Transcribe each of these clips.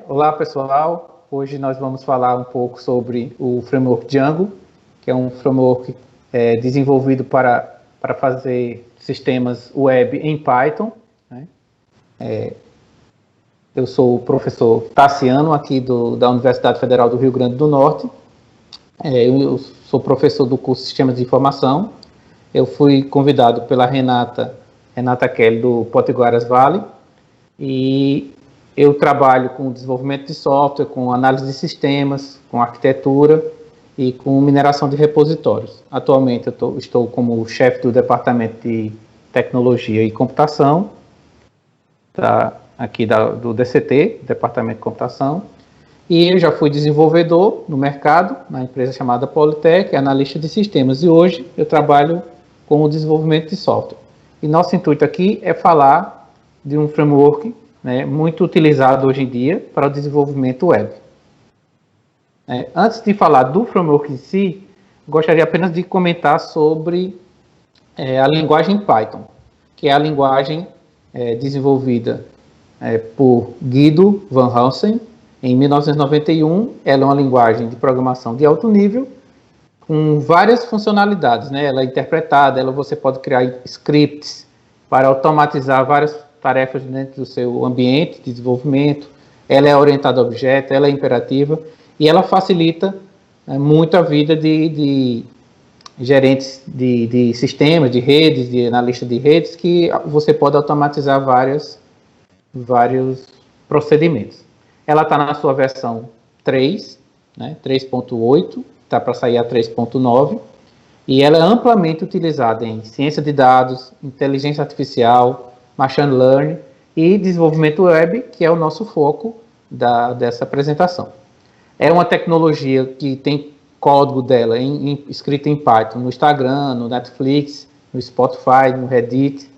Olá, pessoal. Hoje nós vamos falar um pouco sobre o framework Django, que é um framework desenvolvido para fazer sistemas web em Python, né? Eu sou o professor Tassiano, aqui da Universidade Federal do Rio Grande do Norte. Eu sou professor do curso Sistemas de Informação. Eu fui convidado pela Renata Kelly, do Potiguaras Vale, e eu trabalho com desenvolvimento de software, com análise de sistemas, com arquitetura e com mineração de repositórios. Atualmente eu estou como chefe do Departamento de Tecnologia e Computação, aqui do DCT, Departamento de Computação, e eu já fui desenvolvedor no mercado, na empresa chamada Polytech, analista de sistemas, e hoje eu trabalho com o desenvolvimento de software. E nosso intuito aqui é falar de um framework, né, muito utilizado hoje em dia para o desenvolvimento web. Antes de falar do framework em si, gostaria apenas de comentar sobre a linguagem Python, que é a linguagem desenvolvida por Guido van Rossum em 1991. Ela é uma linguagem de programação de alto nível, com várias funcionalidades, né? Ela é interpretada, você pode criar scripts para automatizar várias tarefas dentro do seu ambiente de desenvolvimento. Ela é orientada a objeto, ela é imperativa e ela facilita muito a vida de gerentes de sistemas, de redes, de analista de redes, que você pode automatizar vários procedimentos. Ela está na sua versão 3, né, 3.8, está para sair a 3.9, e ela é amplamente utilizada em ciência de dados, inteligência artificial, machine learning e desenvolvimento web, que é o nosso foco dessa apresentação. É uma tecnologia que tem código dela escrito em Python no Instagram, no Netflix, no Spotify, no Reddit,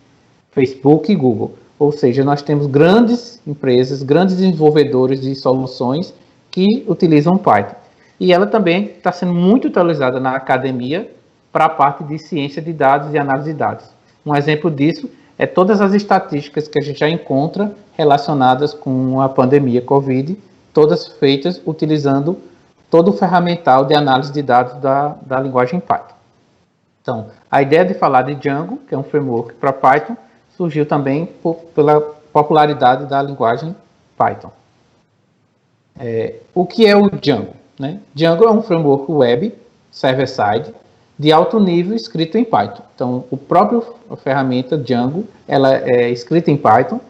Facebook e Google. Ou seja, nós temos grandes empresas, grandes desenvolvedores de soluções que utilizam Python. E ela também está sendo muito utilizada na academia para a parte de ciência de dados e análise de dados. Um exemplo disso é todas as estatísticas que a gente já encontra relacionadas com a pandemia Covid, todas feitas utilizando todo o ferramental de análise de dados da linguagem Python. Então, a ideia de falar de Django, que é um framework para Python, surgiu também pela popularidade da linguagem Python. O que é o Django? Né? Django é um framework web, server-side, de alto nível escrito em Python. Então, a ferramenta Django, ela é escrita em Python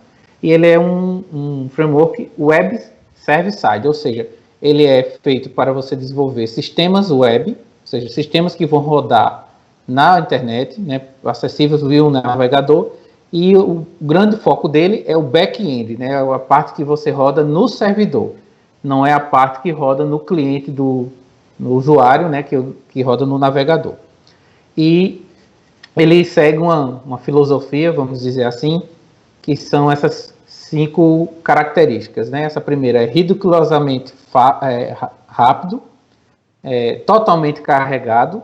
e ele é um framework web server-side, ou seja, ele é feito para você desenvolver sistemas web, ou seja, sistemas que vão rodar na internet, né, acessíveis via um navegador, e o grande foco dele é o back-end, né, a parte que você roda no servidor, não é a parte que roda no cliente no usuário, né, que roda no navegador. E ele segue uma filosofia, vamos dizer assim, que são essas 5 características, né? Essa primeira é ridiculosamente rápido, totalmente carregado,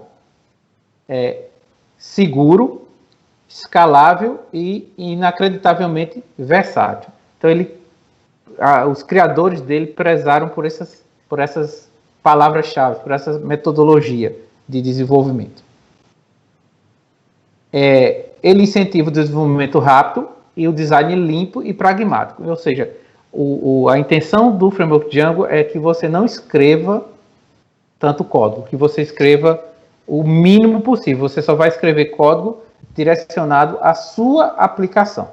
seguro, escalável e inacreditavelmente versátil. Então, os criadores dele prezaram por essas palavras-chave, por essa metodologia de desenvolvimento. Ele incentiva o desenvolvimento rápido e o design limpo e pragmático. Ou seja, a intenção do framework Django é que você não escreva tanto código, que você escreva o mínimo possível. Você só vai escrever código direcionado à sua aplicação.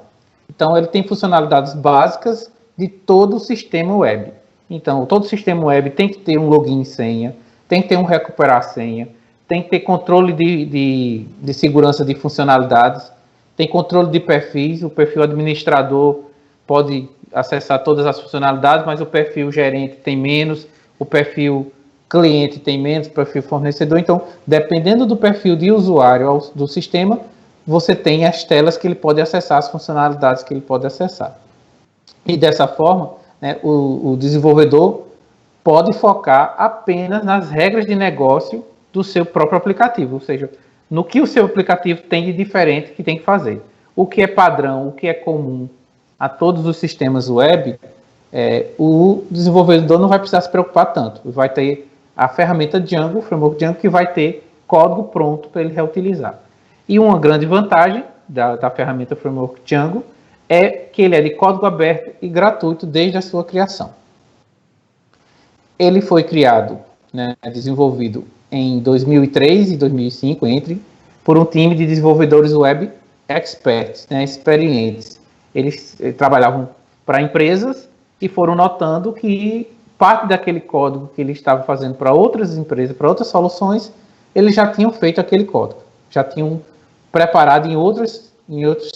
Então, ele tem funcionalidades básicas de todo o sistema web. Então, todo sistema web tem que ter um login e senha, tem que ter um recuperar senha, tem que ter controle de segurança de funcionalidades, tem controle de perfis. O perfil administrador pode acessar todas as funcionalidades, mas o perfil gerente tem menos, o perfil cliente tem menos, o perfil fornecedor. Então, dependendo do perfil de usuário do sistema, você tem as telas que ele pode acessar, as funcionalidades que ele pode acessar. E dessa forma, né, o desenvolvedor pode focar apenas nas regras de negócio do seu próprio aplicativo, ou seja, no que o seu aplicativo tem de diferente que tem que fazer. O que é padrão, o que é comum a todos os sistemas web, o desenvolvedor não vai precisar se preocupar tanto. Vai ter a ferramenta Django, o framework Django, que vai ter código pronto para ele reutilizar. E uma grande vantagem da ferramenta Framework Django é que ele é de código aberto e gratuito desde a sua criação. Ele foi criado, né, desenvolvido em 2003 e 2005, por um time de desenvolvedores web experts, né, experientes. Eles trabalhavam para empresas e foram notando que parte daquele código que eles estavam fazendo para outras empresas, para outras soluções, eles já tinham feito aquele código, já tinham preparado em outros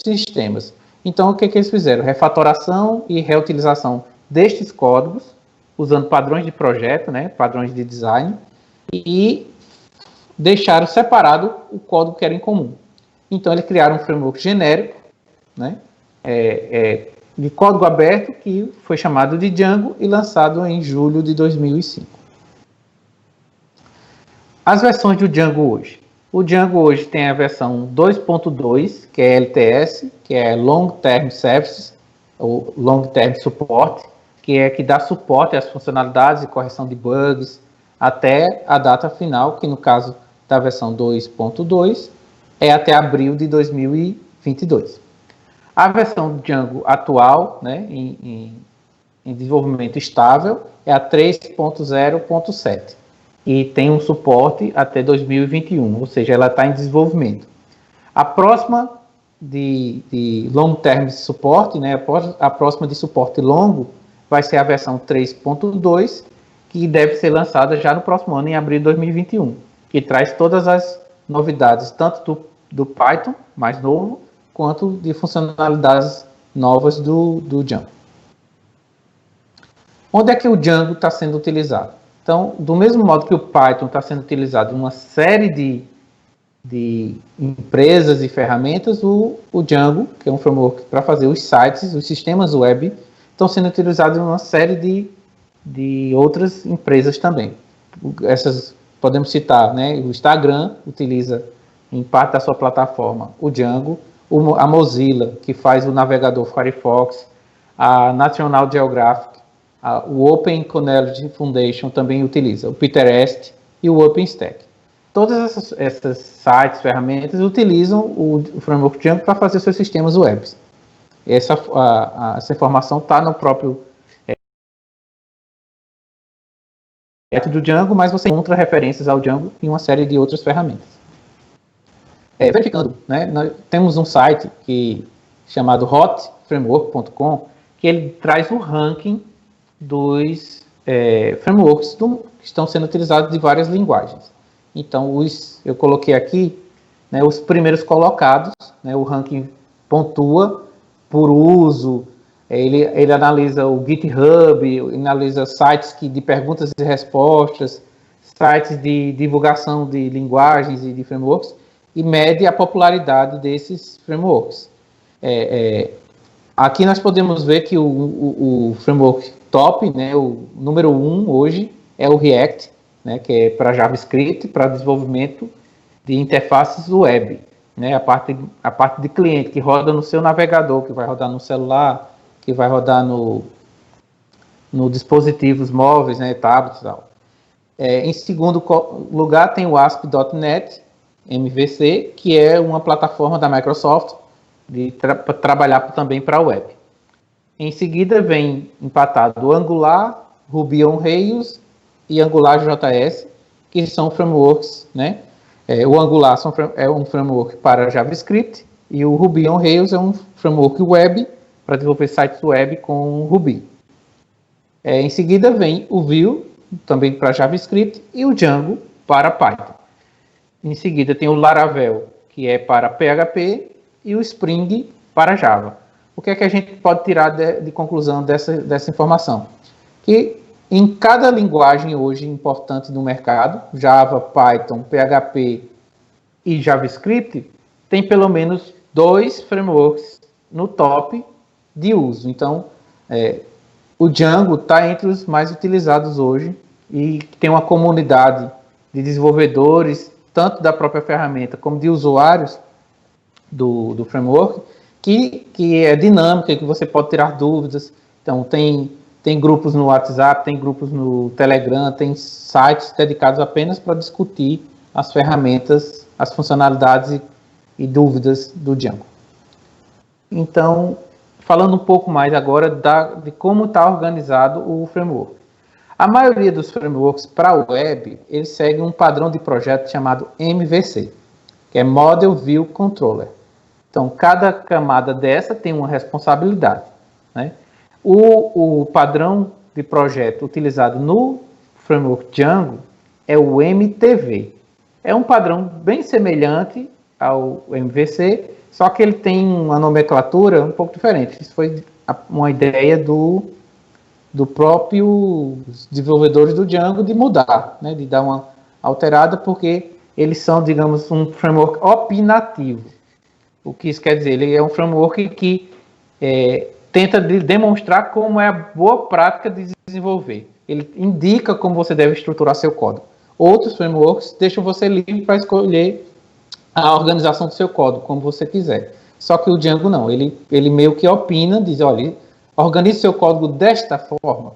sistemas. Então, o que eles fizeram? Refatoração e reutilização destes códigos, usando padrões de projeto, né, padrões de design, e deixaram separado o código que era em comum. Então, eles criaram um framework genérico, né, de código aberto, que foi chamado de Django e lançado em julho de 2005. As versões do Django hoje. O Django hoje tem a versão 2.2, que é LTS, que é Long Term Services, ou Long Term Support, que dá suporte às funcionalidades e correção de bugs até a data final, que no caso da versão 2.2 é até abril de 2022. A versão Django atual, né, em desenvolvimento estável, é a 3.0.7 e tem um suporte até 2021, ou seja, ela está em desenvolvimento. A próxima de Long Term Support, né, a próxima de suporte longo, vai ser a versão 3.2, que deve ser lançada já no próximo ano, em abril de 2021, que traz todas as novidades, tanto do Python, mais novo, quanto de funcionalidades novas do Django. Onde é que o Django está sendo utilizado? Então, do mesmo modo que o Python está sendo utilizado em uma série de empresas e ferramentas, o Django, que é um framework para fazer os sites, os sistemas web, estão sendo utilizados em uma série de outras empresas também. Essas podemos citar, né? O Instagram utiliza em parte da sua plataforma o Django, a Mozilla, que faz o navegador Firefox, a National Geographic, o Open Knowledge Foundation também utiliza, o Pinterest e o OpenStack. Todas essas sites, ferramentas, utilizam o framework Django para fazer seus sistemas web. Essa informação está no próprio do Django, mas você encontra referências ao Django em uma série de outras ferramentas. Verificando, né, nós temos um site chamado hotframework.com, que ele traz o ranking dos frameworks que estão sendo utilizados de várias linguagens. Então, eu coloquei aqui, né, os primeiros colocados, né, o ranking pontua por uso, ele analisa o GitHub, analisa sites de perguntas e respostas, sites de divulgação de linguagens e de frameworks, e mede a popularidade desses frameworks. Aqui nós podemos ver que o framework top, né, o número 1 hoje, é o React, né, que é para JavaScript, para desenvolvimento de interfaces web. Né, a parte de cliente, que roda no seu navegador, que vai rodar no celular, que vai rodar no dispositivos móveis, né, tablets e tal. Em segundo lugar, tem o ASP.NET MVC, que é uma plataforma da Microsoft para trabalhar também para a web. Em seguida, vem empatado o Angular, Ruby on Rails e AngularJS, que são frameworks, né? O Angular é um framework para JavaScript e o Ruby on Rails é um framework web para desenvolver sites web com Ruby. Em seguida vem o Vue, também para JavaScript, e o Django para Python. Em seguida tem o Laravel, que é para PHP, e o Spring para Java. O que é que a gente pode tirar de conclusão dessa informação? Que em cada linguagem hoje importante no mercado, Java, Python, PHP e JavaScript, tem pelo menos 2 frameworks no top de uso. Então, o Django está entre os mais utilizados hoje e tem uma comunidade de desenvolvedores, tanto da própria ferramenta como de usuários do framework, que é dinâmica, que você pode tirar dúvidas. Então, tem Tem grupos no WhatsApp, tem grupos no Telegram, tem sites dedicados apenas para discutir as ferramentas, as funcionalidades e dúvidas do Django. Então, falando um pouco mais agora de como está organizado o framework. A maioria dos frameworks para web, eles seguem um padrão de projeto chamado MVC, que é Model View Controller. Então, cada camada dessa tem uma responsabilidade, né? O padrão de projeto utilizado no framework Django é o MTV. É um padrão bem semelhante ao MVC, só que ele tem uma nomenclatura um pouco diferente. Isso foi uma ideia do próprio desenvolvedores do Django de mudar, né, de dar uma alterada, porque eles são, digamos, um framework opinativo. O que isso quer dizer? Ele é um framework que tenta demonstrar como é a boa prática de desenvolver. Ele indica como você deve estruturar seu código. Outros frameworks deixam você livre para escolher a organização do seu código, como você quiser. Só que o Django não, ele meio que opina, diz, olha, organize seu código desta forma.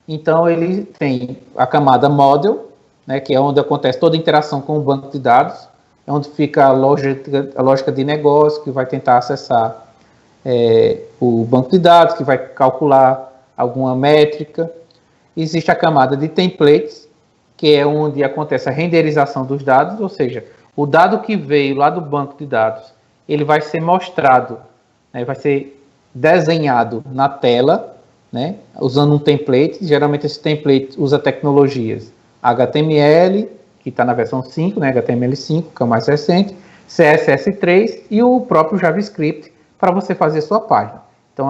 Então, ele tem a camada model, né, que é onde acontece toda a interação com o banco de dados, é onde fica a lógica de negócio, que vai tentar acessar o banco de dados, que vai calcular alguma métrica. Existe a camada de templates, que é onde acontece a renderização dos dados, ou seja, o dado que veio lá do banco de dados, ele vai ser mostrado, né, vai ser desenhado na tela, né, usando um template. Geralmente esse template usa tecnologias HTML, que está na versão 5, né, HTML5, que é o mais recente, CSS3 e o próprio JavaScript para você fazer sua página. Então,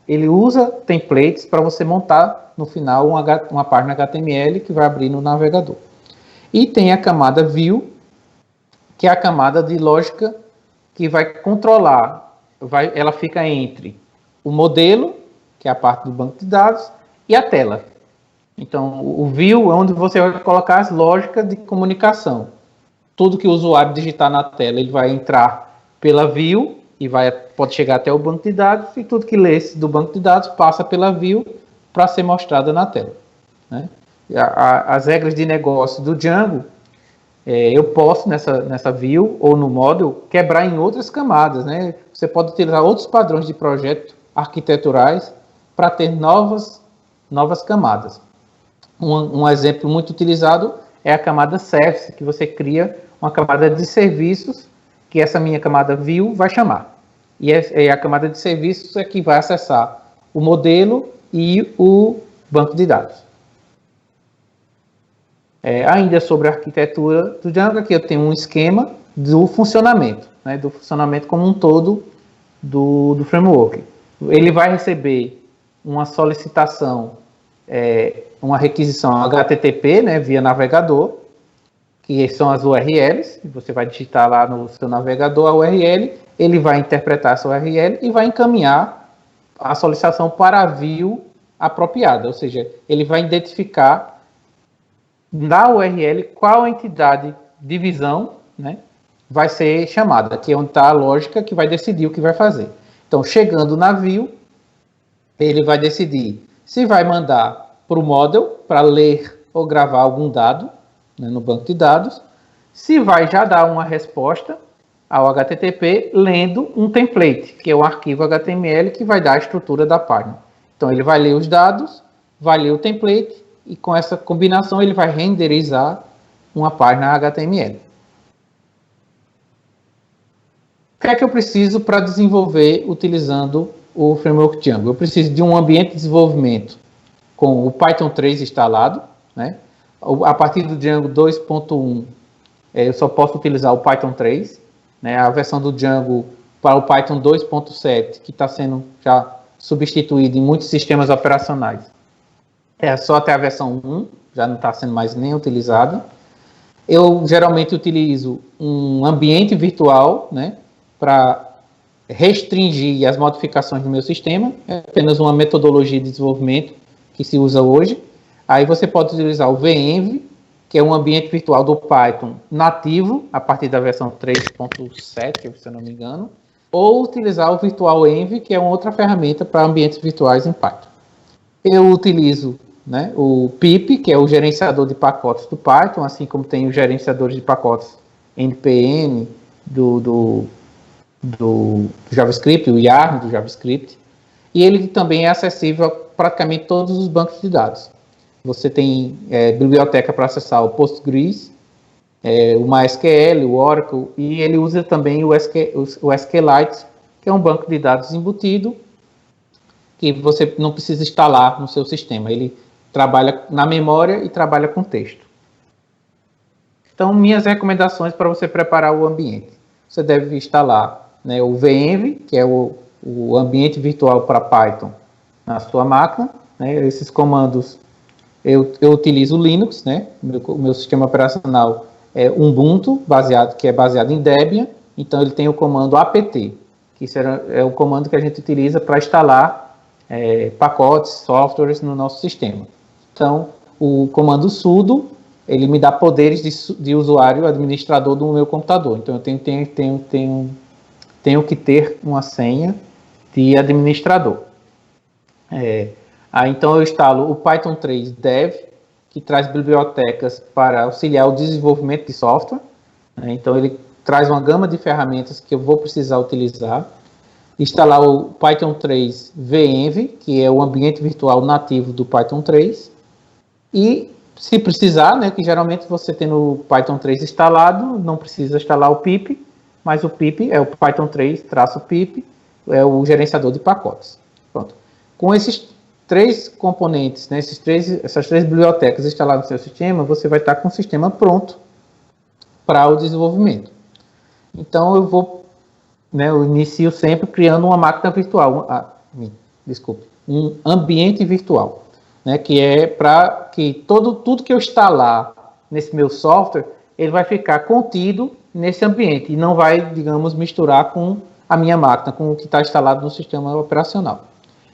ele usa templates para você montar no final uma página HTML que vai abrir no navegador. E tem a camada View, que é a camada de lógica que vai controlar, ela fica entre o modelo, que é a parte do banco de dados, e a tela. Então, o View é onde você vai colocar as lógicas de comunicação. Tudo que o usuário digitar na tela, ele vai entrar pela View e pode chegar até o banco de dados, e tudo que lê do banco de dados passa pela View para ser mostrada na tela, né? As regras de negócio do Django, eu posso nessa View ou no Model quebrar em outras camadas, né? Você pode utilizar outros padrões de projeto arquiteturais para ter novas camadas. Um exemplo muito utilizado é a camada Service, que você cria uma camada de serviços que essa minha camada View vai chamar. E a camada de serviços é que vai acessar o modelo e o banco de dados. Ainda sobre a arquitetura do Django, aqui eu tenho um esquema do funcionamento, né, do funcionamento como um todo do framework. Ele vai receber uma solicitação, uma requisição HTTP, né, via navegador, que são as URLs, você vai digitar lá no seu navegador a URL, ele vai interpretar essa URL e vai encaminhar a solicitação para a view apropriada, ou seja, ele vai identificar na URL qual entidade de visão, né, vai ser chamada, que é onde está a lógica que vai decidir o que vai fazer. Então, chegando na view, ele vai decidir se vai mandar para o model para ler ou gravar algum dado, né, no banco de dados, se vai já dar uma resposta ao HTTP lendo um template, que é um arquivo HTML que vai dar a estrutura da página. Então, ele vai ler os dados, vai ler o template, e com essa combinação ele vai renderizar uma página HTML. O que é que eu preciso para desenvolver utilizando o framework Django? Eu preciso de um ambiente de desenvolvimento com o Python 3 instalado, né? A partir do Django 2.1, eu só posso utilizar o Python 3, né? A versão do Django para o Python 2.7, que está sendo já substituído em muitos sistemas operacionais, só até a versão 1, já não está sendo mais nem utilizada. Eu geralmente utilizo um ambiente virtual, né, para restringir as modificações do meu sistema. É apenas uma metodologia de desenvolvimento que se usa hoje. Aí você pode utilizar o venv, que é um ambiente virtual do Python nativo, a partir da versão 3.7, se eu não me engano, ou utilizar o virtualenv, que é uma outra ferramenta para ambientes virtuais em Python. Eu utilizo, né, o pip, que é o gerenciador de pacotes do Python, assim como tem os gerenciadores de pacotes npm do JavaScript, o YARN do JavaScript, e ele também é acessível a praticamente todos os bancos de dados. Você tem biblioteca para acessar o Postgres, o MySQL, o Oracle, e ele usa também o SQLite, que é um banco de dados embutido, que você não precisa instalar no seu sistema. Ele trabalha na memória e trabalha com texto. Então, minhas recomendações para você preparar o ambiente. Você deve instalar, né, o VEnv, que é o ambiente virtual para Python na sua máquina. Né? Esses comandos, eu utilizo o Linux, né? O meu sistema operacional é Ubuntu, que é baseado em Debian. Então, ele tem o comando apt, que é o comando que a gente utiliza para instalar pacotes, softwares no nosso sistema. Então, o comando sudo, ele me dá poderes de usuário administrador do meu computador. Então, eu tenho que ter uma senha de administrador. Então, eu instalo o Python 3 Dev, que traz bibliotecas para auxiliar o desenvolvimento de software. Então, ele traz uma gama de ferramentas que eu vou precisar utilizar. Instalar o Python 3 VEnv, que é o ambiente virtual nativo do Python 3. E, se precisar, né, que geralmente você tem no Python 3 instalado, não precisa instalar o pip, mas o pip é o Python 3-pip, é o gerenciador de pacotes. Pronto. Com esses três componentes, né, essas três bibliotecas instaladas no seu sistema, você vai estar com o sistema pronto para o desenvolvimento. Então, eu inicio sempre criando uma máquina virtual, um ambiente virtual, né, que é para que tudo que eu instalar nesse meu software, ele vai ficar contido nesse ambiente e não vai, digamos, misturar com a minha máquina, com o que está instalado no sistema operacional.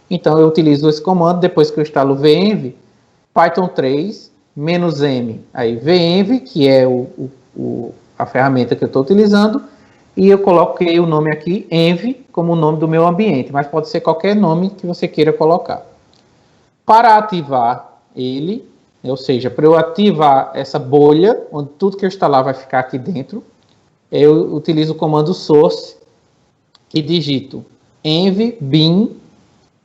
Então, eu utilizo esse comando, depois que eu instalo o VEnv, Python 3, -m, aí VEnv, que é a ferramenta que eu estou utilizando, e eu coloquei o nome aqui, env, como o nome do meu ambiente, mas pode ser qualquer nome que você queira colocar. Para ativar ele, ou seja, para eu ativar essa bolha, onde tudo que eu instalar vai ficar aqui dentro, eu utilizo o comando source e digito env bin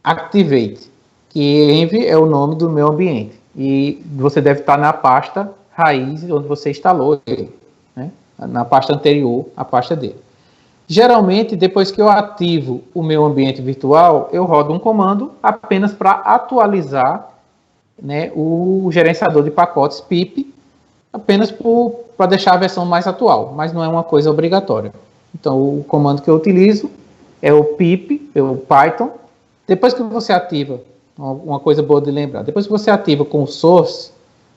activate, que env é o nome do meu ambiente. E você deve estar na pasta raiz onde você instalou ele, né? Na pasta anterior, a pasta dele. Geralmente, depois que eu ativo o meu ambiente virtual, eu rodo um comando apenas para atualizar, né, o gerenciador de pacotes pip, apenas para deixar a versão mais atual, mas não é uma coisa obrigatória. Então, o comando que eu utilizo é o pip, é o Python. Depois que você ativa, uma coisa boa de lembrar, depois que você ativa com o source,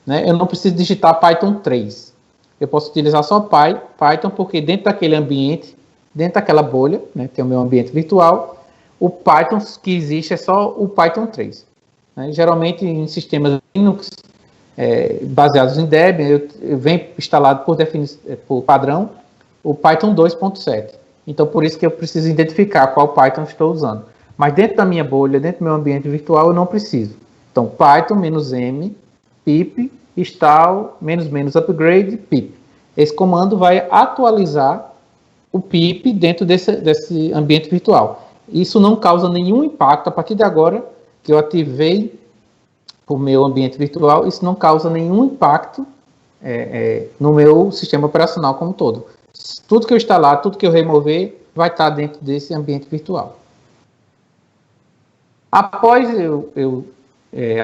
né, eu não preciso digitar Python 3. Eu posso utilizar só Python, porque dentro daquele ambiente, dentro daquela bolha, né, que é o meu ambiente virtual, o Python que existe é só o Python 3. Né? Geralmente, em sistemas Linux baseados em Debian, vem instalado por padrão o Python 2.7. Então, por isso que eu preciso identificar qual Python estou usando. Mas dentro da minha bolha, dentro do meu ambiente virtual, eu não preciso. Então, Python -m, pip, install, -- upgrade, pip. Esse comando vai atualizar o pip dentro desse ambiente virtual. Isso não causa nenhum impacto. A partir de agora que eu ativei o meu ambiente virtual, isso não causa nenhum impacto no meu sistema operacional como um todo. Tudo que eu instalar, tudo que eu remover, vai estar dentro desse ambiente virtual. Após eu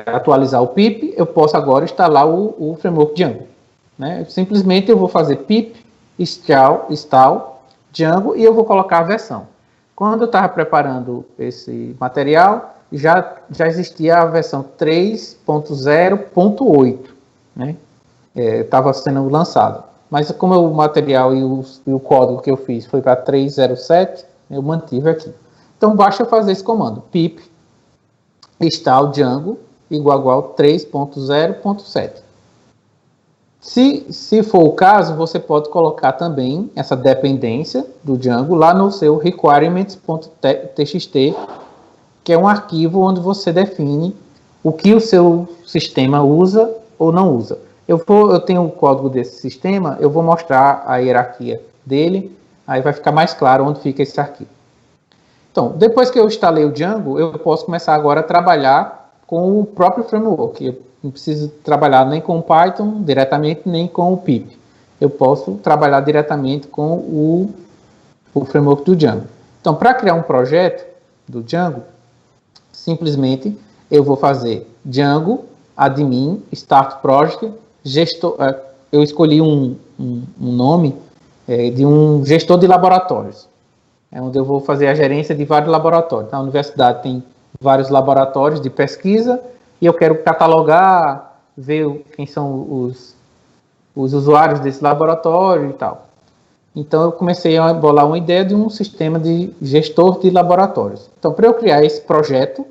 atualizar o pip, eu posso agora instalar o framework Django. Né? Simplesmente eu vou fazer pip install Django e eu vou colocar a versão. Quando eu estava preparando esse material, já existia a versão 3.0.8, né? Estava sendo lançado. Mas como o material e o código que eu fiz foi para 3.0.7, eu mantive aqui. Então basta fazer esse comando, pip install Django igual 3.0.7. Se for o caso, você pode colocar também essa dependência do Django lá no seu requirements.txt, que é um arquivo onde você define o que o seu sistema usa ou não usa. Eu tenho o código desse sistema, eu vou mostrar a hierarquia dele, aí vai ficar mais claro onde fica esse arquivo. Então, depois que eu instalei o Django, eu posso começar agora a trabalhar com o próprio framework. Eu não preciso trabalhar nem com o Python diretamente, nem com o pip. Eu posso trabalhar diretamente com o framework do Django. Então, para criar um projeto do Django, simplesmente eu vou fazer Django, admin, start project, gestor. Eu escolhi um nome de um gestor de laboratórios. É onde eu vou fazer a gerência de vários laboratórios. Na universidade tem vários laboratórios de pesquisa e eu quero catalogar, ver quem são os usuários desse laboratório e tal. Então, eu comecei a bolar uma ideia de um sistema de gestor de laboratórios. Então, para eu criar esse projeto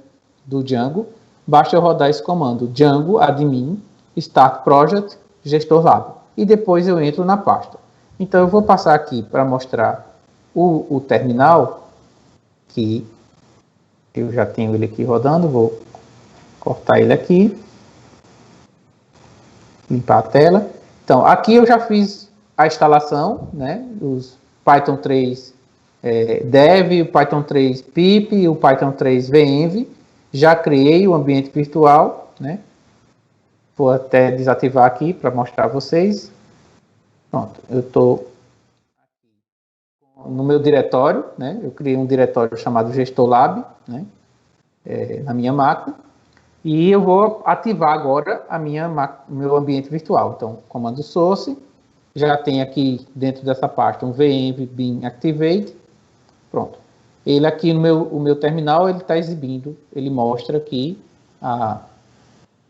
do Django, basta eu rodar esse comando Django admin start project gestor lab. E depois eu entro na pasta. Então, eu vou passar aqui para mostrar o terminal, que eu já tenho ele aqui rodando, vou cortar ele aqui, limpar a tela. Então, aqui eu já fiz a instalação, né, os Python 3 Dev, o Python 3 pip, o Python 3 venv, já criei o ambiente virtual, né, vou até desativar aqui para mostrar a vocês. Pronto, eu estou no meu diretório, né? Eu criei um diretório chamado Gestor Lab, né? Na minha máquina, e eu vou ativar agora meu ambiente virtual. Então, comando source, já tem aqui dentro dessa pasta um venv bin activate, pronto. Ele aqui o meu terminal, ele está exibindo, ele mostra aqui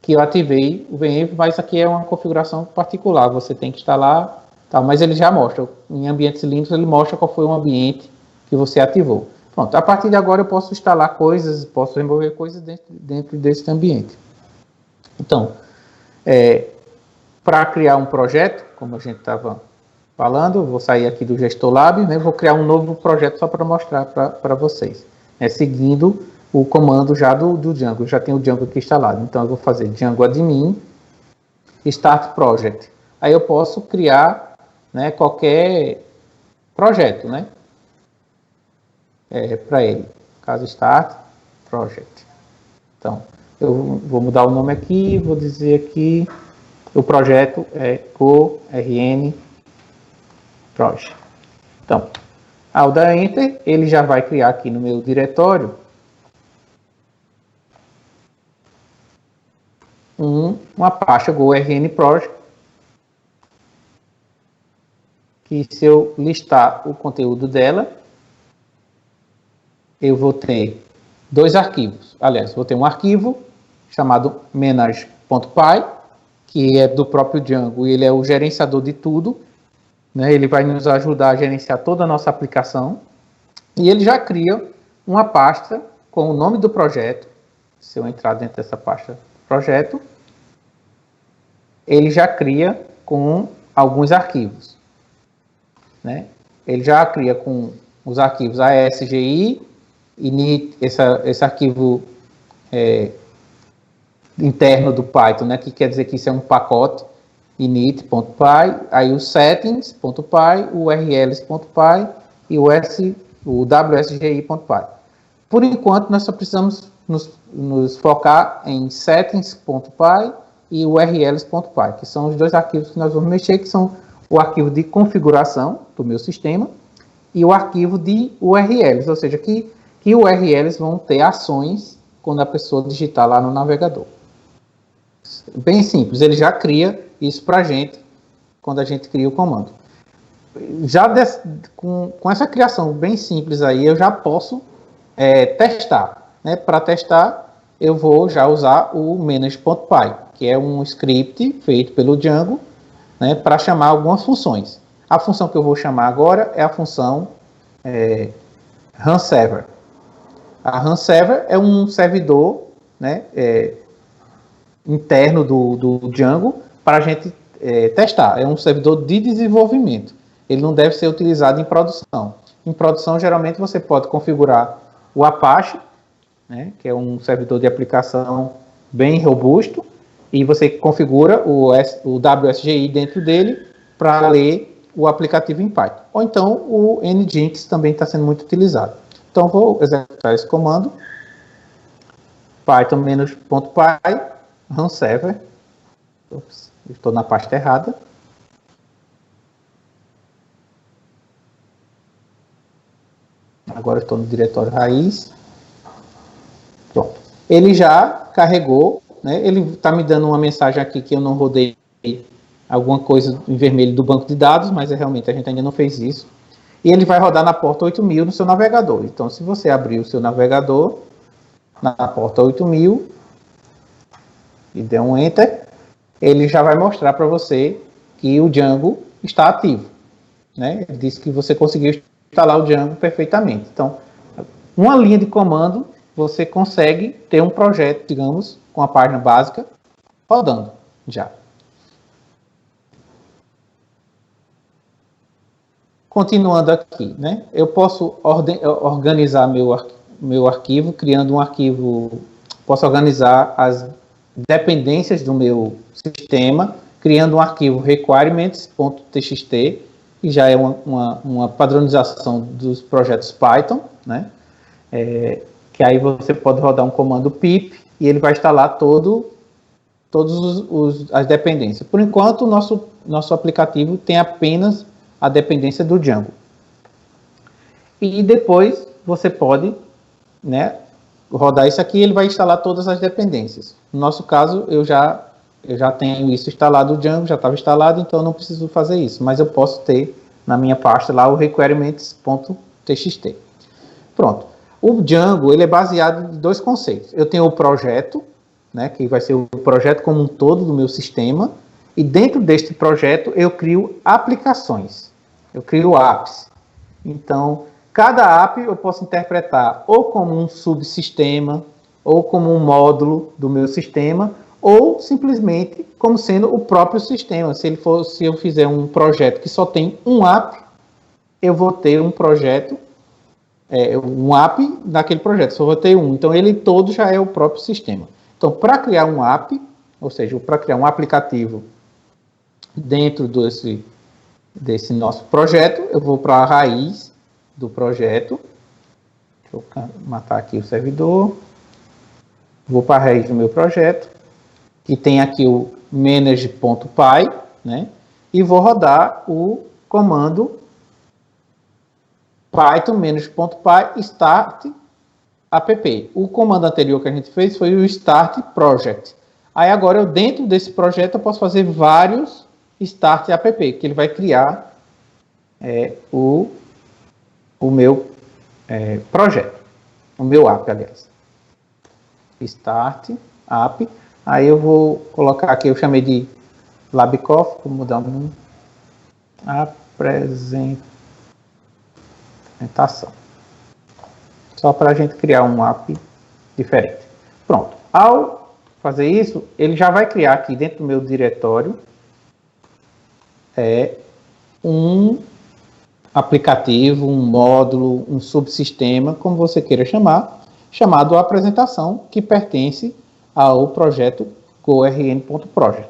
que eu ativei o venv, mas aqui é uma configuração particular, você tem que instalar. Tá, mas ele já mostra, em ambientes Linux, ele mostra qual foi o ambiente que você ativou. Pronto, a partir de agora eu posso instalar coisas, posso remover coisas dentro desse ambiente. Então, para criar um projeto, como a gente estava falando, eu vou sair aqui do Gestor Lab, né, vou criar um novo projeto só para mostrar para vocês. Seguindo o comando já do Django, eu já tenho o Django aqui instalado. Então, eu vou fazer Django admin, start project. Aí eu posso criar, né, qualquer projeto, né, para ele. Caso start project. Então, eu vou mudar o nome aqui, vou dizer aqui, o projeto é CoRN Project. Então, ao dar Enter, ele já vai criar aqui no meu diretório uma pasta GoRN Project, que se eu listar o conteúdo dela, eu vou ter dois arquivos. Aliás, vou ter um arquivo chamado manage.py, que é do próprio Django, e ele é o gerenciador de tudo, né? Ele vai nos ajudar a gerenciar toda a nossa aplicação, e ele já cria uma pasta com o nome do projeto. Se eu entrar dentro dessa pasta projeto, ele já cria com alguns arquivos. Né? Ele já cria com os arquivos ASGI, init, esse arquivo interno do Python, né? Que quer dizer que isso é um pacote, init.py, aí o settings.py, o urls.py e o wsgi.py. Por enquanto, nós só precisamos nos focar em settings.py e urls.py, que são os dois arquivos que nós vamos mexer, que são o arquivo de configuração do meu sistema e o arquivo de URLs, ou seja, que URLs vão ter ações quando a pessoa digitar lá no navegador. Bem simples, ele já cria isso para a gente quando a gente cria o comando. Já com essa criação bem simples aí, eu já posso testar. Né? Para testar, eu vou já usar o manage.py, que é um script feito pelo Django, né, para chamar algumas funções. A função que eu vou chamar agora é a função runServer. A runServer é um servidor, né, interno do Django para a gente testar. É um servidor de desenvolvimento. Ele não deve ser utilizado em produção. Em produção, geralmente, você pode configurar o Apache, né, que é um servidor de aplicação bem robusto, e você configura o WSGI dentro dele para ler o aplicativo em Python. Ou então o Nginx também está sendo muito utilizado. Então vou executar esse comando, python-py run server. Ops, estou na pasta errada. Agora estou no diretório raiz. Pronto. Ele já carregou, né? Ele está me dando uma mensagem aqui que eu não rodei alguma coisa em vermelho do banco de dados, mas realmente a gente ainda não fez isso. E ele vai rodar na porta 8000 no seu navegador. Então, se você abrir o seu navegador na porta 8000 e der um Enter, ele já vai mostrar para você que o Django está ativo, né? Ele disse que você conseguiu instalar o Django perfeitamente. Então, uma linha de comando, você consegue ter um projeto, digamos, com a página básica rodando já. Continuando aqui, né? Eu posso organizar meu arquivo, criando um arquivo, posso organizar as dependências do meu sistema, criando um arquivo requirements.txt, que já é uma padronização dos projetos Python, né? Que aí você pode rodar um comando pip e ele vai instalar todas as dependências. Por enquanto, o nosso aplicativo tem apenas a dependência do Django. E depois você pode, né, rodar isso aqui, ele vai instalar todas as dependências. No nosso caso, eu já tenho isso instalado, o Django já estava instalado, então eu não preciso fazer isso, mas eu posso ter na minha pasta lá o requirements.txt. Pronto. O Django, ele é baseado em dois conceitos. Eu tenho o projeto, né, que vai ser o projeto como um todo do meu sistema, e dentro deste projeto eu crio aplicações, eu crio apps. Então, cada app eu posso interpretar ou como um subsistema, ou como um módulo do meu sistema, ou simplesmente como sendo o próprio sistema. Se eu fizer um projeto que só tem um app, eu vou ter um projeto, um app naquele projeto, só vou ter um. Então, ele todo já é o próprio sistema. Então, para criar um app, ou seja, para criar um aplicativo dentro desse nosso projeto, eu vou para a raiz do projeto. Deixa eu matar aqui o servidor. Vou para a raiz do meu projeto, que tem aqui o manage.py, né? E vou rodar o comando python manage.py start app. O comando anterior que a gente fez foi o start project. Aí agora, dentro desse projeto, eu posso fazer vários start app, que ele vai criar o meu projeto, o meu app, aliás. Start app. Aí eu vou colocar aqui, eu chamei de LabCoff, vou mudar o nome. Apresentação. Só para a gente criar um app diferente. Pronto. Ao fazer isso, ele já vai criar aqui dentro do meu diretório um aplicativo, um módulo, um subsistema, como você queira chamar, chamado apresentação, que pertence ao projeto GoRN.project.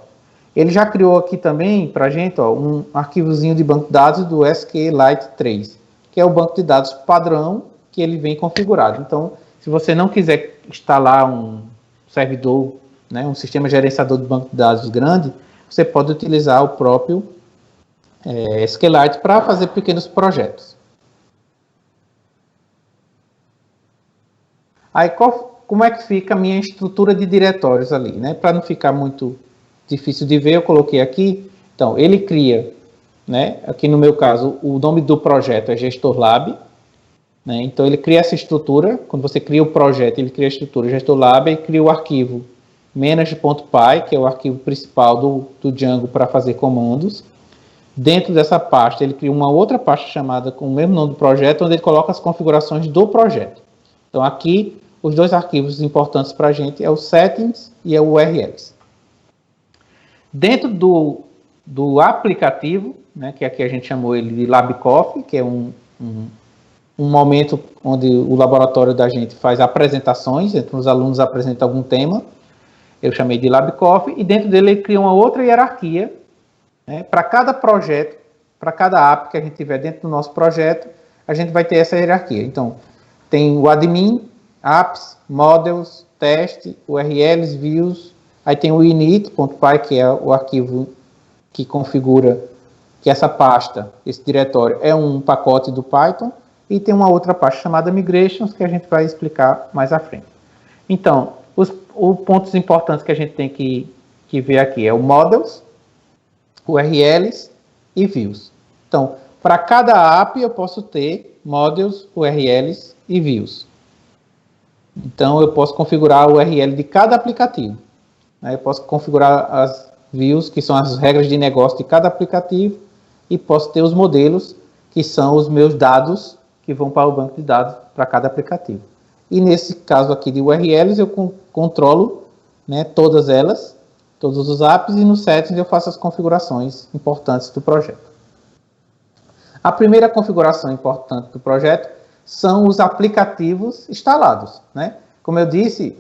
Ele já criou aqui também para a gente um arquivozinho de banco de dados do SQLite 3, que é o banco de dados padrão que ele vem configurado. Então, se você não quiser instalar um servidor, né, um sistema gerenciador de banco de dados grande, você pode utilizar o próprio SQLite para fazer pequenos projetos. Aí, como é que fica a minha estrutura de diretórios ali, né? Para não ficar muito difícil de ver, eu coloquei aqui. Então, ele cria, né? Aqui no meu caso, o nome do projeto é Gestor Lab, né? Então, ele cria essa estrutura. Quando você cria o projeto, ele cria a estrutura Gestor Lab e cria o arquivo manage.py, que é o arquivo principal do Django para fazer comandos. Dentro dessa pasta, ele cria uma outra pasta chamada com o mesmo nome do projeto, onde ele coloca as configurações do projeto. Então, aqui, os dois arquivos importantes para a gente é o settings e é o URLs. Dentro do aplicativo, né, que aqui a gente chamou ele de LabCoff, que é um momento onde o laboratório da gente faz apresentações, entre os alunos apresentam algum tema. que eu chamei de LabCoffee, e dentro dele ele cria uma outra hierarquia, né? Para cada projeto, para cada app que a gente tiver dentro do nosso projeto, a gente vai ter essa hierarquia. Então, tem o admin, apps, models, teste, URLs, views, aí tem o init.py, que é o arquivo que configura que essa pasta, esse diretório, é um pacote do Python, e tem uma outra pasta chamada migrations, que a gente vai explicar mais à frente. Então, os pontos importantes que a gente tem que ver aqui é o models, URLs e views. Então, para cada app eu posso ter models, URLs e views. Então, eu posso configurar o URL de cada aplicativo. Eu posso configurar as views, que são as regras de negócio de cada aplicativo, e posso ter os modelos, que são os meus dados, que vão para o banco de dados para cada aplicativo. E nesse caso aqui de URLs, eu controlo, né, todas elas, todos os apps, e no settings eu faço as configurações importantes do projeto. A primeira configuração importante do projeto são os aplicativos instalados, né? Como eu disse,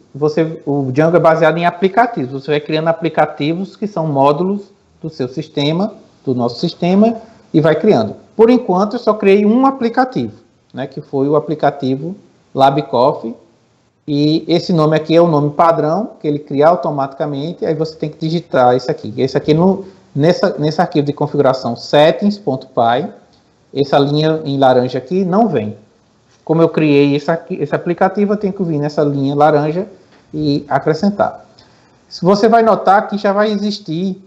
o Django é baseado em aplicativos. Você vai criando aplicativos que são módulos do seu sistema, do nosso sistema, e vai criando. Por enquanto, eu só criei um aplicativo, né, que foi o aplicativo LabCoffee. E esse nome aqui é o nome padrão, que ele cria automaticamente, aí você tem que digitar esse aqui. Esse aqui, nesse arquivo de configuração settings.py, essa linha em laranja aqui não vem. Como eu criei esse aplicativo, eu tenho que vir nessa linha laranja e acrescentar. Você vai notar que já vai existir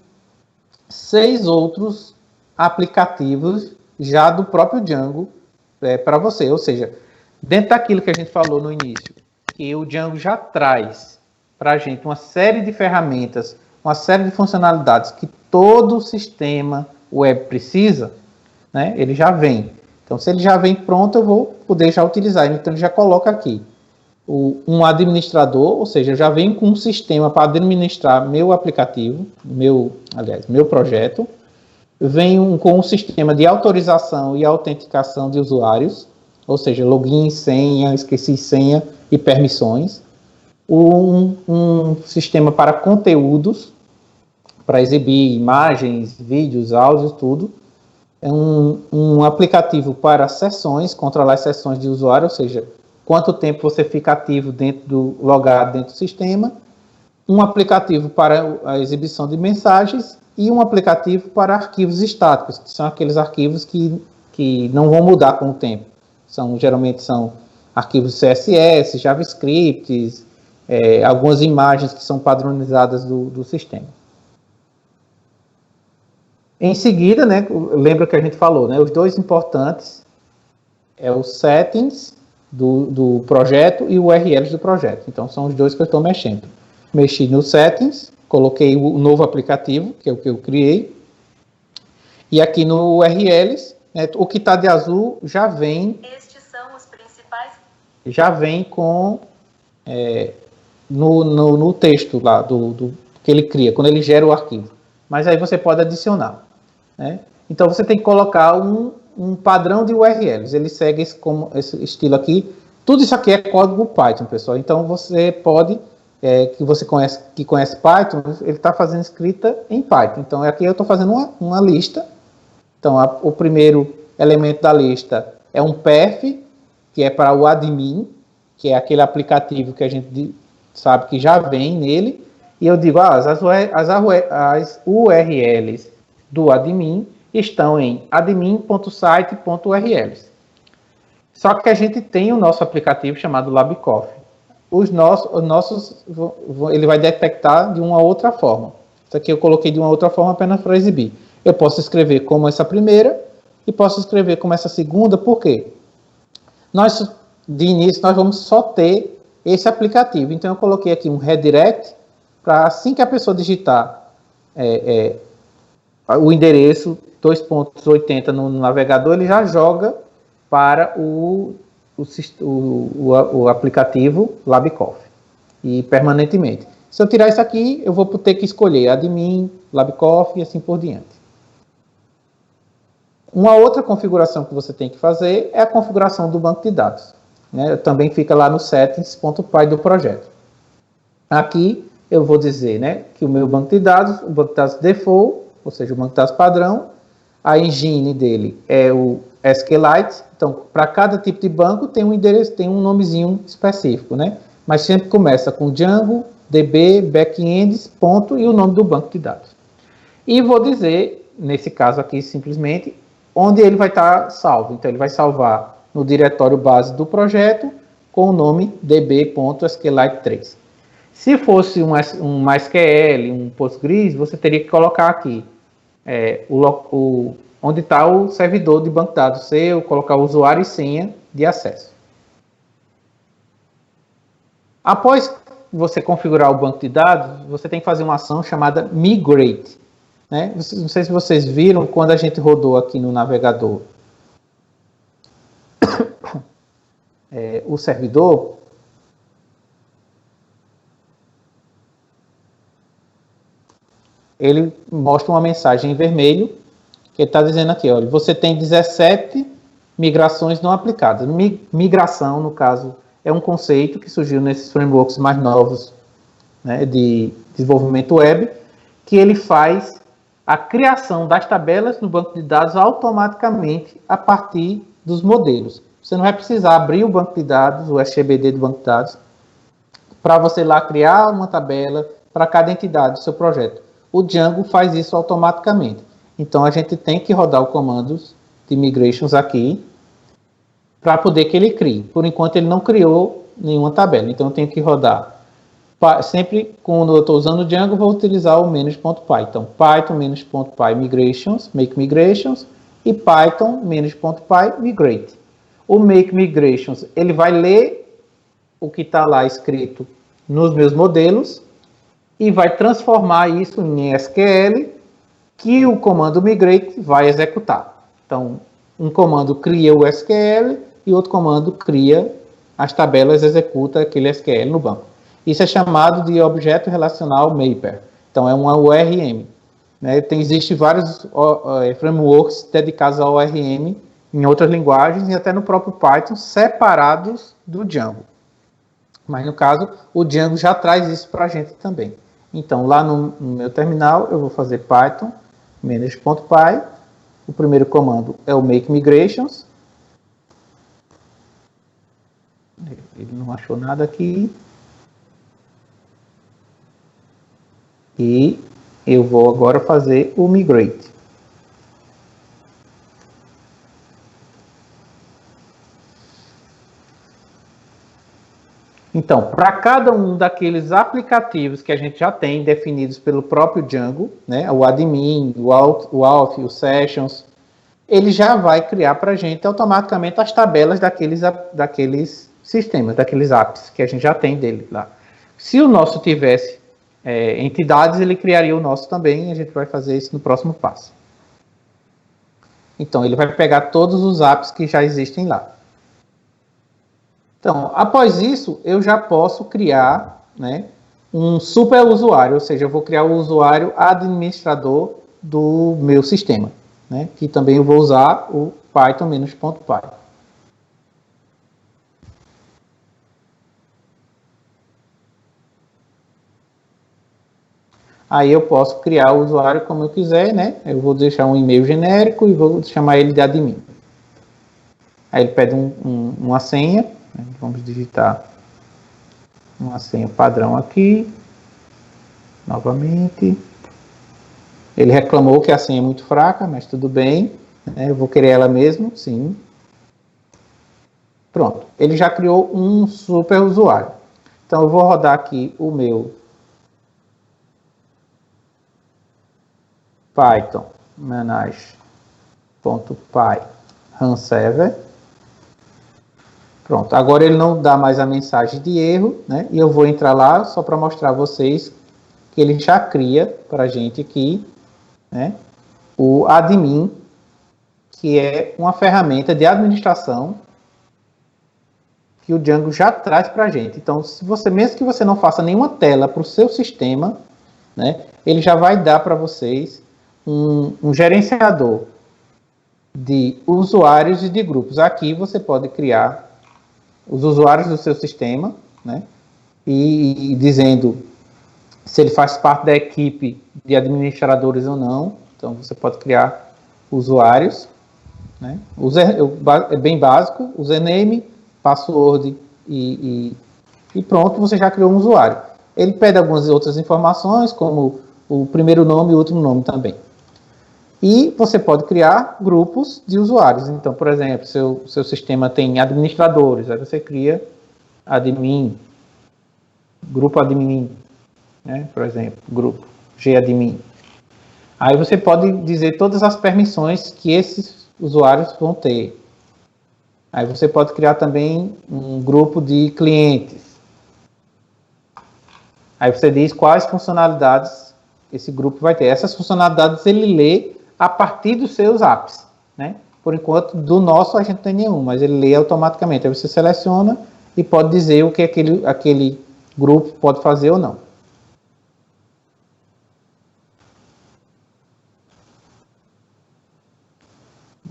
6 outros aplicativos já do próprio Django para você. Ou seja, dentro daquilo que a gente falou no início, que o Django já traz para a gente uma série de ferramentas, uma série de funcionalidades que todo sistema web precisa, né? Ele já vem. Então, se ele já vem pronto, eu vou poder já utilizar. Então, ele já coloca aqui um administrador, ou seja, já vem com um sistema para administrar meu aplicativo, meu projeto. Vem com um sistema de autorização e autenticação de usuários, ou seja, login, senha, esqueci senha e permissões. Um sistema para conteúdos, para exibir imagens, vídeos, áudios, tudo. É um aplicativo para sessões, controlar as sessões de usuário, ou seja, quanto tempo você fica ativo logado dentro do sistema. Um aplicativo para a exibição de mensagens e um aplicativo para arquivos estáticos, que são aqueles arquivos que não vão mudar com o tempo. Geralmente são arquivos CSS, JavaScript, algumas imagens que são padronizadas do sistema. Em seguida, né, lembra que a gente falou, né, os dois importantes é o settings do projeto e o URLs do projeto. Então, são os dois que eu estou mexendo. Mexi no settings, coloquei o novo aplicativo, que é o que eu criei. E aqui no URLs, né, o que está de azul já vem... Estes são os principais... Já vem com... no texto lá que ele cria, quando ele gera o arquivo. Mas aí você pode adicionar, né? Então, você tem que colocar um padrão de URLs. Ele segue esse estilo aqui. Tudo isso aqui é código Python, pessoal. Então, você pode... que conhece Python, ele está fazendo escrita em Python. Então, aqui eu estou fazendo uma lista. Então, o primeiro elemento da lista é um path, que é para o admin, que é aquele aplicativo que a gente sabe que já vem nele. E eu digo, as URLs do admin estão em admin.site.urls. Só que a gente tem o nosso aplicativo chamado LabCoffee. Ele vai detectar de uma outra forma. Isso aqui eu coloquei de uma outra forma apenas para exibir. Eu posso escrever como essa primeira e posso escrever como essa segunda, por quê? De início, nós vamos só ter esse aplicativo. Então, eu coloquei aqui um redirect para assim que a pessoa digitar o endereço 2.80 no navegador, ele já joga para o aplicativo LabCoffee e permanentemente. Se eu tirar isso aqui, eu vou ter que escolher admin, LabCoffee e assim por diante. Uma outra configuração que você tem que fazer é a configuração do banco de dados, né? Também fica lá no settings.py do projeto. Aqui eu vou dizer, né, que o meu banco de dados, o banco de dados default, ou seja, o banco de dados padrão, a engine dele é o SQLite. Então, para cada tipo de banco tem um endereço, tem um nomezinho específico, né? Mas sempre começa com Django, DB, backends, ponto e o nome do banco de dados. E vou dizer, nesse caso aqui, simplesmente, onde ele vai estar salvo. Então, ele vai salvar no diretório base do projeto com o nome db.sqlite3. Se fosse um MySQL, um Postgres, você teria que colocar aqui onde está o servidor de banco de dados seu, colocar o usuário e senha de acesso. Após você configurar o banco de dados, você tem que fazer uma ação chamada migrate. Né? Não sei se vocês viram, quando a gente rodou aqui no navegador o servidor, ele mostra uma mensagem em vermelho, que ele está dizendo aqui, olha, você tem 17 migrações não aplicadas. Migração, no caso, é um conceito que surgiu nesses frameworks mais novos, né, de desenvolvimento web, que ele faz a criação das tabelas no banco de dados automaticamente a partir dos modelos. Você não vai precisar abrir o banco de dados, o SGBD do banco de dados, para você lá criar uma tabela para cada entidade do seu projeto. O Django faz isso automaticamente. Então, a gente tem que rodar o comando de migrations aqui para poder que ele crie. Por enquanto, ele não criou nenhuma tabela. Então, eu tenho que rodar. Sempre quando eu estou usando o Django, eu vou utilizar o manage.py. Então, python-py migrations, make migrations, e python-py migrate. O make migrations, ele vai ler o que está lá escrito nos meus modelos e vai transformar isso em SQL, que o comando migrate vai executar. Então, um comando cria o SQL e outro comando cria as tabelas, executa aquele SQL no banco. Isso é chamado de objeto relacional mapper. Então, é uma ORM. Né? Existem vários frameworks dedicados ao ORM em outras linguagens e até no próprio Python, separados do Django. Mas, no caso, o Django já traz isso para a gente também. Então, lá no meu terminal, eu vou fazer Python, manage.py. O primeiro comando é o make migrations. Ele não achou nada aqui. E eu vou agora fazer o migrate. Então, para cada um daqueles aplicativos que a gente já tem definidos pelo próprio Django, né, o admin, o auth, o sessions, ele já vai criar para a gente automaticamente as tabelas daqueles sistemas, daqueles apps que a gente já tem dele lá. Se o nosso tivesse entidades, ele criaria o nosso também, e a gente vai fazer isso no próximo passo. Então, ele vai pegar todos os apps que já existem lá. Então, após isso, eu já posso criar, né, um super usuário, ou seja, eu vou criar o usuário administrador do meu sistema, né, que também eu vou usar o python-py. Aí eu posso criar o usuário como eu quiser, né? Eu vou deixar um e-mail genérico e vou chamar ele de admin. Aí ele pede uma senha. Vamos digitar uma senha padrão aqui. Novamente. Ele reclamou que a senha é muito fraca, mas tudo bem. Eu vou querer ela mesmo, sim. Pronto. Ele já criou um super usuário. Então eu vou rodar aqui o meu Python manage.py run server. Pronto, agora ele não dá mais a mensagem de erro, né? E eu vou entrar lá só para mostrar a vocês que ele já cria para a gente aqui, né, o admin, que é uma ferramenta de administração que o Django já traz para a gente. Então, se você, mesmo que você não faça nenhuma tela para o seu sistema, né, ele já vai dar para vocês um gerenciador de usuários e de grupos. Aqui você pode criar os usuários do seu sistema, né, e dizendo se ele faz parte da equipe de administradores ou não. Então, você pode criar usuários, né? É bem básico, username, password e pronto, você já criou um usuário. Ele pede algumas outras informações, como o primeiro nome e o último nome também. E você pode criar grupos de usuários. Então, por exemplo, seu sistema tem administradores, aí você cria admin, grupo admin, né? Por exemplo, grupo gadmin. Aí você pode dizer todas as permissões que esses usuários vão ter. Aí você pode criar também um grupo de clientes. Aí você diz quais funcionalidades esse grupo vai ter. Essas funcionalidades ele lê a partir dos seus apps, né? Por enquanto, do nosso a gente não tem nenhum, mas ele lê automaticamente. Aí você seleciona e pode dizer o que aquele grupo pode fazer ou não.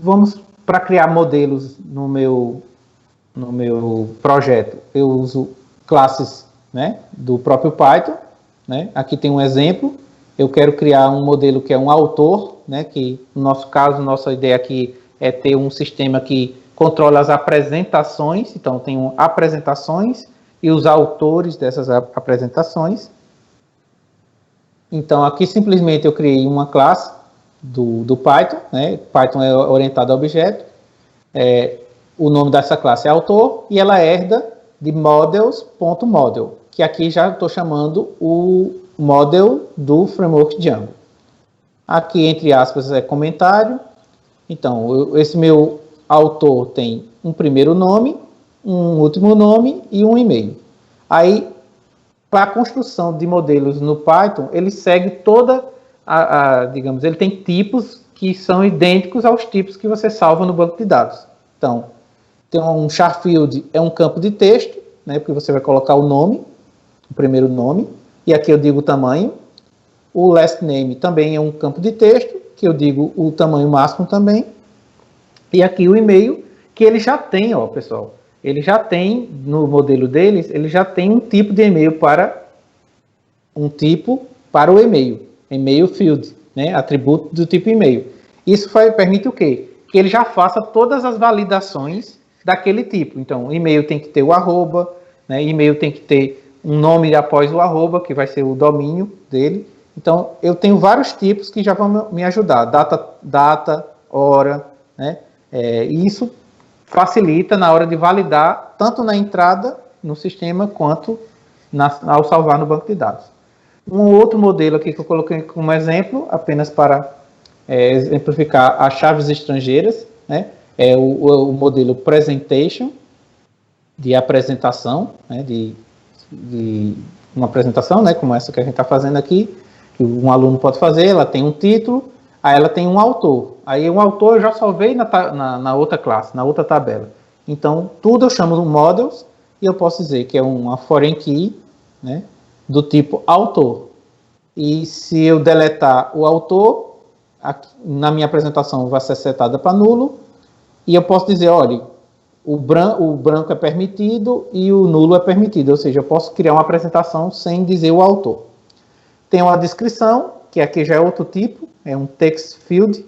Vamos para criar modelos no meu projeto. Eu uso classes, né, do próprio Python, né? Aqui tem um exemplo. Eu quero criar um modelo que é um autor, né, que no nosso caso, nossa ideia aqui é ter um sistema que controla as apresentações. Então, tem apresentações e os autores dessas apresentações. Então, aqui simplesmente eu criei uma classe do Python, né? Python é orientado a objeto. O nome dessa classe é autor e ela herda de models.model, que aqui já estou chamando o model do framework Django. Aqui, entre aspas, é comentário. Então, esse meu autor tem um primeiro nome, um último nome e um e-mail. Aí, para a construção de modelos no Python, ele segue toda digamos, ele tem tipos que são idênticos aos tipos que você salva no banco de dados. Então, tem um char field, é um campo de texto, né, porque você vai colocar o nome, o primeiro nome, e aqui eu digo o tamanho. O last name também é um campo de texto, que eu digo o tamanho máximo também. E aqui o e-mail, que ele já tem, ó, pessoal, ele já tem, no modelo deles, ele já tem um tipo de e-mail para o e-mail, e-mail field, né, atributo do tipo e-mail. Isso permite o quê? Que ele já faça todas as validações daquele tipo. Então, e-mail tem que ter o arroba, né, e-mail tem que ter um nome após o arroba, que vai ser o domínio dele. Então, eu tenho vários tipos que já vão me ajudar. Data, hora, né? E isso facilita na hora de validar, tanto na entrada no sistema, quanto ao salvar no banco de dados. Um outro modelo aqui que eu coloquei como exemplo, apenas para exemplificar as chaves estrangeiras, né? É o modelo Presentation, de apresentação, né? de uma apresentação, né? Como essa que a gente está fazendo aqui, que um aluno pode fazer. Ela tem um título, aí ela tem um autor. Aí um autor eu já salvei na outra classe, na outra tabela. Então, tudo eu chamo de models, e eu posso dizer que é uma foreign key, né, do tipo autor. E se eu deletar o autor, aqui, na minha apresentação vai ser setada para nulo, e eu posso dizer, olha, o branco é permitido e o nulo é permitido, ou seja, eu posso criar uma apresentação sem dizer o autor. Tem uma descrição, que aqui já é outro tipo, é um text field,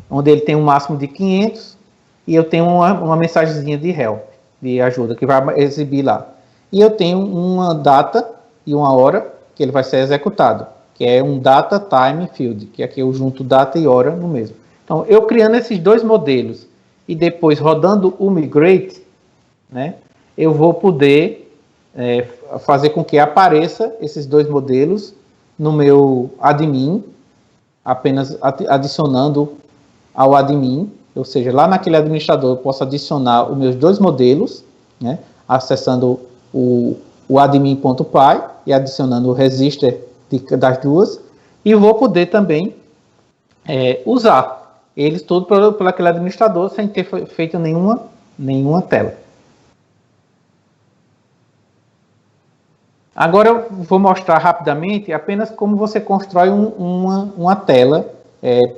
onde ele tem um máximo de 500, e eu tenho uma mensagenzinha de help, de ajuda, que vai exibir lá. E eu tenho uma data e uma hora que ele vai ser executado, que é um data time field, que aqui eu junto data e hora no mesmo. Então, eu criando esses dois modelos e depois rodando o migrate, né, eu vou poder fazer com que apareça esses dois modelos no meu admin, apenas adicionando ao admin, ou seja, lá naquele administrador eu posso adicionar os meus dois modelos, né, acessando o admin.py e adicionando o register das duas, e vou poder também usar eles todos por aquele administrador sem ter feito nenhuma tela. Agora eu vou mostrar rapidamente apenas como você constrói uma tela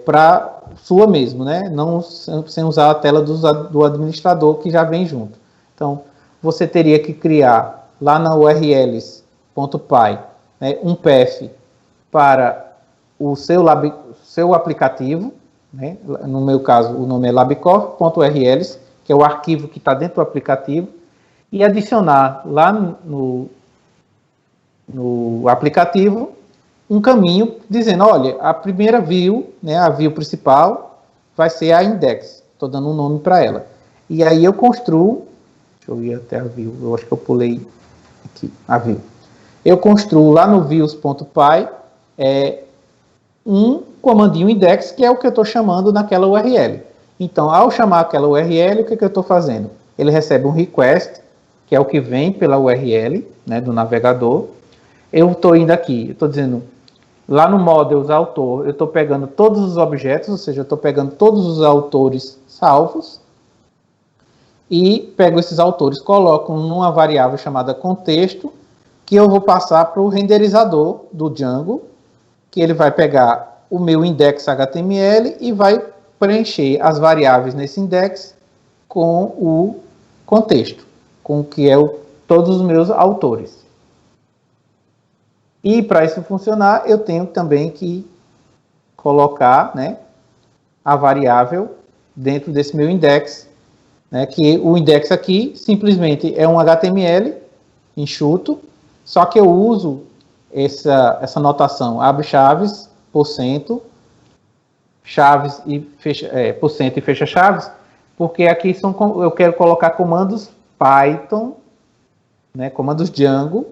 para sua mesmo, né? Não sem usar a tela do administrador que já vem junto. Então, você teria que criar lá na URLs views.py, né, um path para o seu aplicativo, né, no meu caso o nome é labcorp.urls, que é o arquivo que está dentro do aplicativo, e adicionar lá no aplicativo um caminho dizendo, olha, a primeira view, né, a view principal, vai ser a index. Estou dando um nome para ela. E aí eu construo, deixa eu ir até a view, eu acho que eu pulei aqui, a view. Eu construo lá no views.py um comandinho index, que é o que eu estou chamando naquela URL. Então, ao chamar aquela URL, o que eu estou fazendo? Ele recebe um request, que é o que vem pela URL, né, do navegador. Eu estou indo aqui, eu estou dizendo, lá no models autor, eu estou pegando todos os objetos, ou seja, eu estou pegando todos os autores salvos, e pego esses autores, coloco numa variável chamada contexto, que eu vou passar para o renderizador do Django, que ele vai pegar o meu index HTML e vai preencher as variáveis nesse index com o contexto, com o que é todos os meus autores. E para isso funcionar, eu tenho também que colocar, né, a variável dentro desse meu index, né, que o index aqui simplesmente é um HTML enxuto, só que eu uso essa notação abre chaves, %, chaves e fecha, % e fecha chaves, porque aqui eu quero colocar comandos Python, né, comandos Django,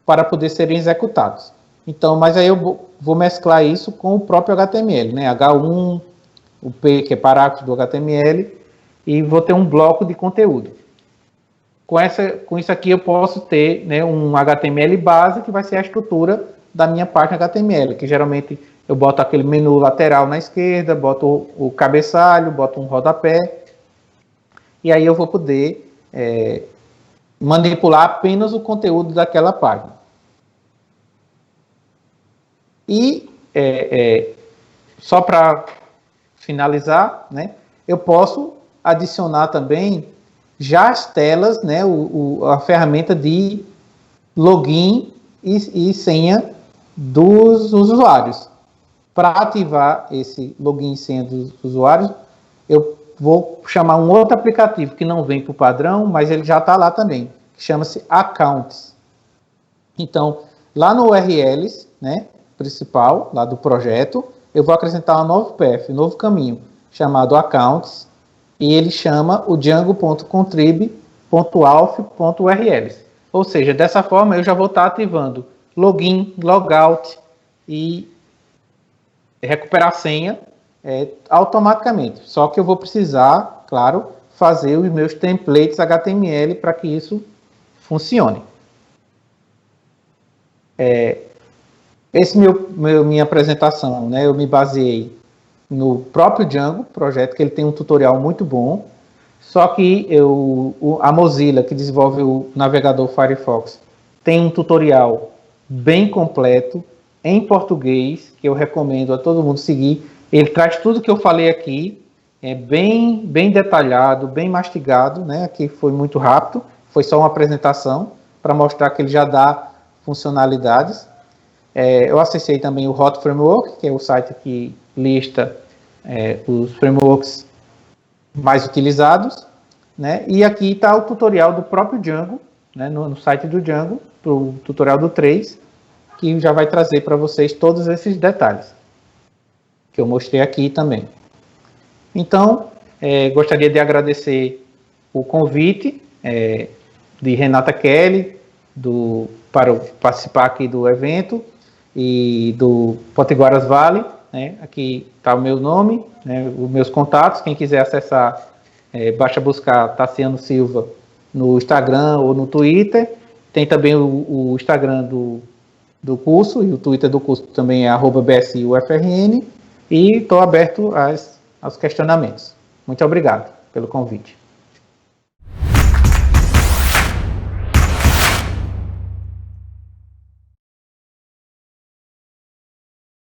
para poder serem executados. Então, mas aí eu vou mesclar isso com o próprio HTML, né, H1, o P, que é parágrafo do HTML, e vou ter um bloco de conteúdo. Com isso aqui eu posso ter, né, um HTML base, que vai ser a estrutura da minha página HTML, que geralmente eu boto aquele menu lateral na esquerda, boto o cabeçalho, boto um rodapé, e aí eu vou poder manipular apenas o conteúdo daquela página. E só para finalizar, né, eu posso adicionar também já as telas, né, a ferramenta de login e senha dos usuários. Para ativar esse login e senha dos usuários, eu vou chamar um outro aplicativo que não vem para o padrão, mas ele já está lá também, que chama-se Accounts. Então, lá no URLs, né, principal, lá do projeto, eu vou acrescentar um novo path, um novo caminho, chamado Accounts, e ele chama o django.contrib.auth.urls. Ou seja, dessa forma eu já vou estar ativando login, logout e recuperar a senha automaticamente. Só que eu vou precisar, claro, fazer os meus templates HTML para que isso funcione. Minha apresentação, né, eu me baseei no próprio Django projeto, que ele tem um tutorial muito bom, só que a Mozilla, que desenvolve o navegador Firefox, tem um tutorial bem completo, em português, que eu recomendo a todo mundo seguir. Ele traz tudo que eu falei aqui, é bem detalhado, bem mastigado, né? Aqui foi muito rápido, foi só uma apresentação, para mostrar que ele já dá funcionalidades. Eu acessei também o Hot Framework, que é o site que lista os frameworks mais utilizados, né? E aqui está o tutorial do próprio Django, né? no site do Django, o tutorial do 3, que já vai trazer para vocês todos esses detalhes, que eu mostrei aqui também. Então, gostaria de agradecer o convite de Renata Kelly, para participar aqui do evento, e do Potiguaras Vale, né? Aqui está o meu nome, né? Os meus contatos, quem quiser acessar, basta buscar Tassiano Silva no Instagram ou no Twitter. Tem também o Instagram do curso, e o Twitter do curso também é @bsiufrn, e estou aberto aos questionamentos. Muito obrigado pelo convite.